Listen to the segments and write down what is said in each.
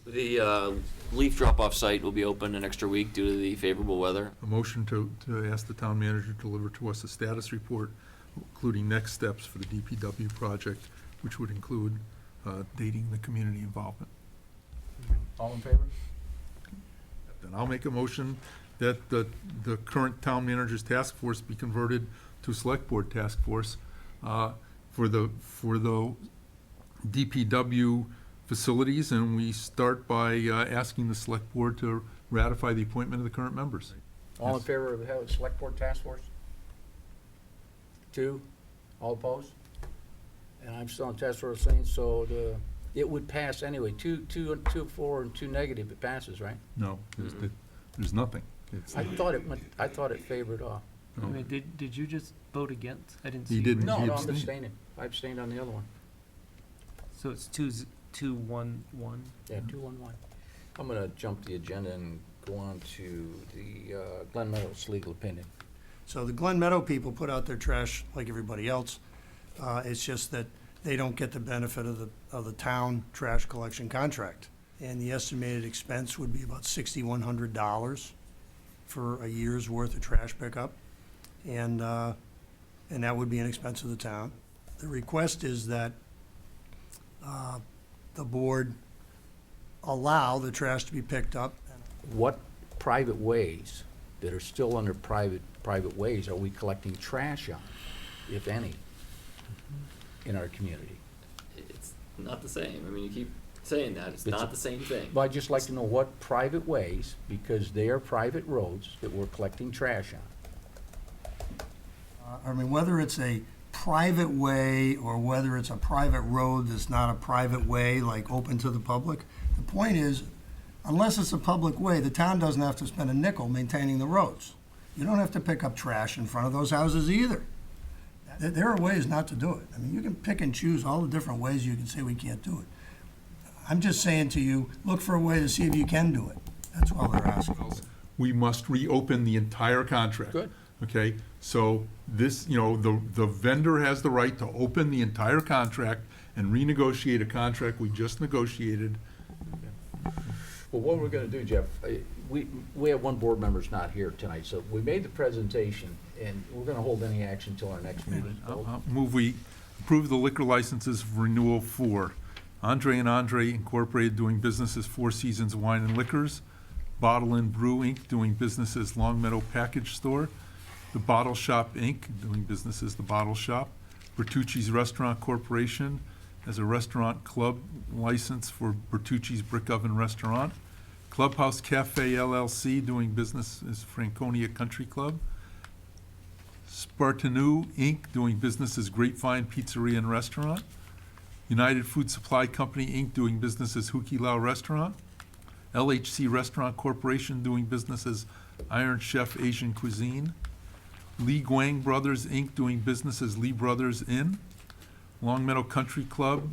The leaf drop-off site will be open an extra week due to the favorable weather. A motion to ask the town manager to deliver to us a status report, including next steps for the DPW project, which would include dating the community involvement. All in favor? Then I'll make a motion that the current town manager's task force be converted to select board task force for the DPW facilities, and we start by asking the select board to ratify the appointment of the current members. All in Yes. favor of the select board task force? 2, all opposed? And I'm still on task force saying, so it would pass anyway, 2 for and 2 negative, it passes, right? No, there's nothing. It's- I thought it favored off. no. Wait, did you just vote against? I didn't see. He you didn't. raise- No, He no, I'm abstained. abstaining. I abstained on the other one. So it's 2-1-1. Yeah, 2-1-1. I'm gonna jump the agenda and go on to the Glen Meadows legal opinion. So the Glen Meadow people put out their trash like everybody else. It's just that they don't get the benefit of the town trash collection contract. And the estimated expense would be about $6,100 for a year's worth of trash pickup. And that would be an expense of the town. The request is that the board allow the trash to be picked up. What private ways that are still under private ways are we collecting trash on, if any, in our community? It's not the same. I mean, you keep saying that. It's It's- not the same thing. Well, I'd just like to know what private ways, because they are private roads, that we're collecting trash on. I mean, whether it's a private way or whether it's a private road that's not a private way, like open to the public, the point is, unless it's a public way, the town doesn't have to spend a nickel maintaining the roads. You don't have to pick up trash in front of those houses either. There are ways not to do it. I mean, you can pick and choose all the different ways you can say we can't do it. I'm just saying to you, look for a way to see if you can do it. That's all they're asking. We must reopen the entire contract. Good. Okay, so this, the vendor has the right to open the entire contract and renegotiate a contract we just negotiated. Well, what we're gonna do, Jeff, we have one board member's not here tonight, so we made the presentation, and we're gonna hold any action till our next meeting. I'll move we approve the liquor licenses for renewal for Andre and Andre Incorporated doing business as Four Seasons Wine and Liquors, Bottle and Brew Inc. doing business as Long Meadow Package Store, The Bottle Shop Inc. doing business as The Bottle Shop, Bertucci's Restaurant Corporation as a restaurant club license for Bertucci's Brick Oven Restaurant, Clubhouse Cafe LLC doing business as Franconia Country Club, Spartanu Inc. doing business as Grapevine Pizzeria and Restaurant, United Food Supply Company Inc. doing business as Huki Lau Restaurant, LHC Restaurant Corporation doing business as Iron Chef Asian Cuisine, Lee Guang Brothers Inc. doing business as Lee Brothers Inn, Long Meadow Country Club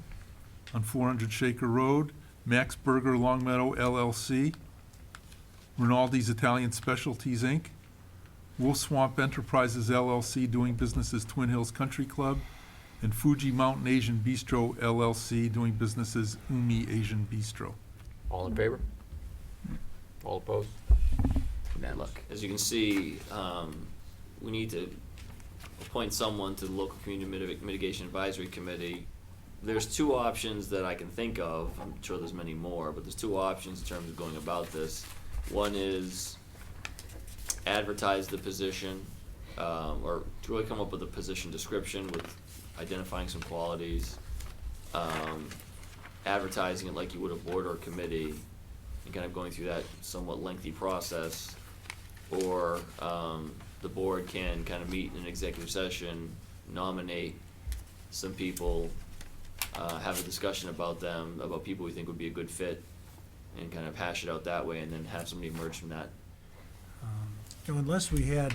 on 400 Shaker Road, Max Burger Long Meadow LLC, Rinaldi's Italian Specialties Inc., Wolf Swamp Enterprises LLC doing business as Twin Hills Country Club, and Fuji Mountain Asian Bistro LLC doing business as Umi Asian Bistro. All in favor? All opposed? And look, as you can see, we need to appoint someone to the local community mitigation advisory committee. There's 2 options that I can think of. I'm sure there's many more, but there's 2 options in terms of going about this. One is advertise the position, or to really come up with a position description with identifying some qualities, advertising it like you would a board or committee, and kind of going through that somewhat lengthy process. Or the board can kind of meet in an executive session, nominate some people, have a discussion about them, about people we think would be a good fit, and kind of hash it out that way, and then have somebody emerge from that. Unless we had,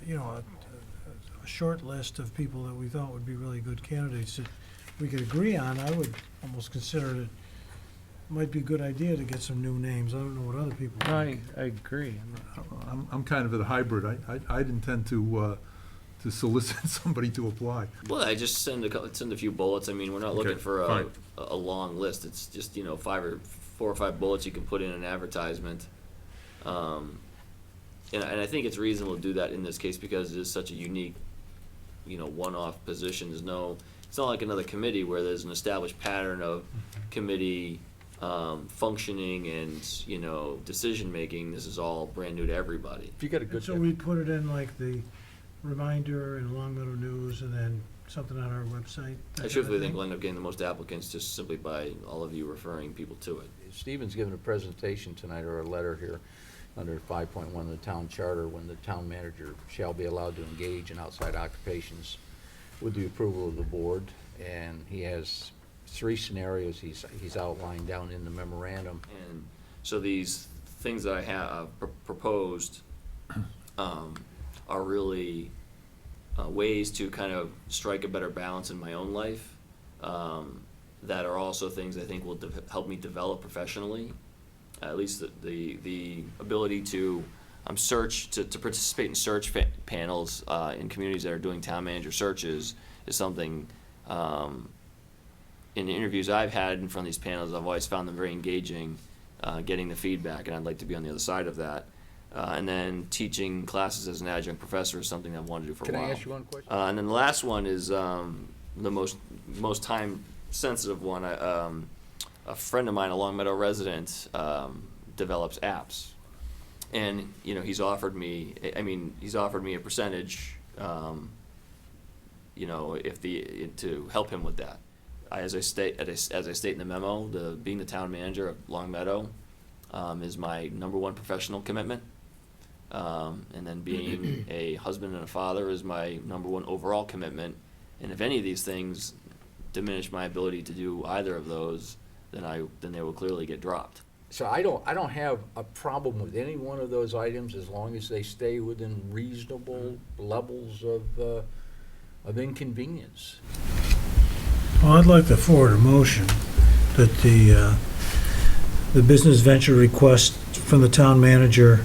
a short list of people that we thought would be really good candidates that we could agree on, I would almost consider it might be a good idea to get some new names. I don't know what other people think. I agree. I'm kind of a hybrid. I'd intend to solicit somebody to apply. Well, I just send a few bullets. I mean, we're not looking Okay, for fine. a long list. It's just, 5 or 4 or 5 bullets you can put in an advertisement. And I think it's reasonable to do that in this case because it is such a unique, one-off position. It's not like another committee where there's an established pattern of committee functioning and, decision-making. This is all brand new to everybody. If you got a And good. so we put it in like the Reminder and Long Meadow News and then something on our website? that I kind truthfully of think thing? we'll end up getting the most applicants just simply by all of you referring people to it. Stephen's given a presentation tonight, or a letter here, under 5.1 of the town charter, when the town manager shall be allowed to engage in outside occupations with the approval of the board. And he has 3 scenarios he's outlined down in the memorandum. And so these things that I have proposed are really ways to kind of strike a better balance in my own life that are also things I think will help me develop professionally. At least the ability to to participate in search panels in communities that are doing town manager searches is something. In the interviews I've had in front of these panels, I've always found them very engaging, getting the feedback, and I'd like to be on the other side of that. And then teaching classes as an adjunct professor is something I've wanted to do for a Can while. I ask you one question? And then the last one is the most time sensitive one. A friend of mine, a Long Meadow resident, develops apps, and he's offered me a percentage, to help him with that. As I state in the memo, being the town manager of Long Meadow is my #1 professional commitment. And then being a husband and a father is my #1 overall commitment. And if any of these things diminish my ability to do either of those, then they will clearly get dropped. So I don't have a problem with any one of those items as long as they stay within reasonable levels of inconvenience. Well, I'd like to forward a motion that the business venture request from the town manager,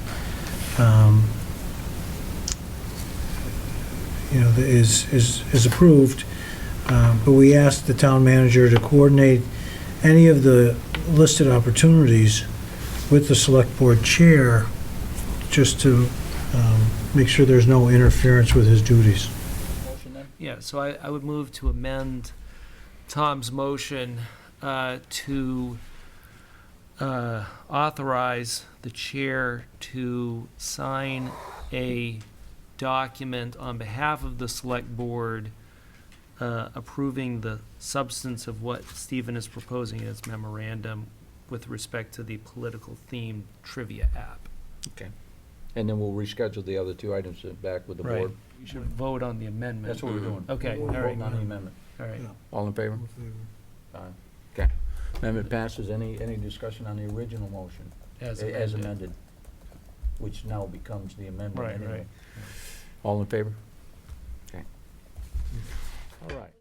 is approved, but we ask the town manager to coordinate any of the listed opportunities with the select board chair, just to make sure there's no interference with his duties. Motion then? Yeah, so I would move to amend Tom's motion to authorize the chair to sign a document on behalf of the select board approving the substance of what Stephen is proposing in his memorandum with respect to the political themed trivia app. Okay. And then we'll reschedule the other 2 items back with the Right. board. You should vote on the amendment. That's what we're doing. Okay, We're all right. voting on the amendment. All right. All in favor? Aye. Okay. Amendment passes. Any discussion on the original motion? As amended, which now becomes the amendment Right, anyway. right. All in favor? Okay. All right.